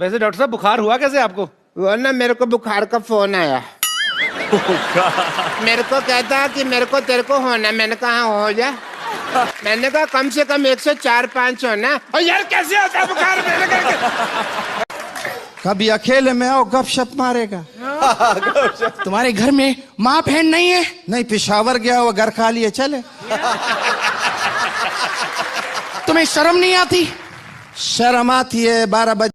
वैसे डॉक्टर साहब बुखार हुआ कैसे आपको? वो ना मेरे को बुखार का फोन आया। मेरे को कहता कि मेरे को तेरे को होना। मैंने कहा हो जा। मैंने कहा कम से कम 104-5 होना। और यार कैसे होता है बुखार मेरे करके? कभी अकेले में आओ गपशप मारेगा। तुम्हारे घर में माँ बहन नहीं है? नहीं, पेशावर गया वो घर खा लिए चले। तुम्हें शर्म नहीं आती? शर्म आती है 12 बजे।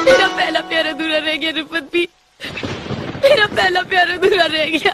मेरा पहला प्यार अधूरा रह गया रिफत भी। मेरा पहला प्यार अधूरा रह गया।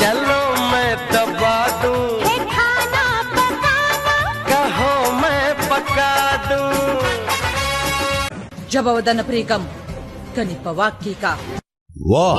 चलो मैं दबा दूं, खाना पकाना कहो मैं पका दूं. जबवदन प्रीकम कनी पवाकी का वाह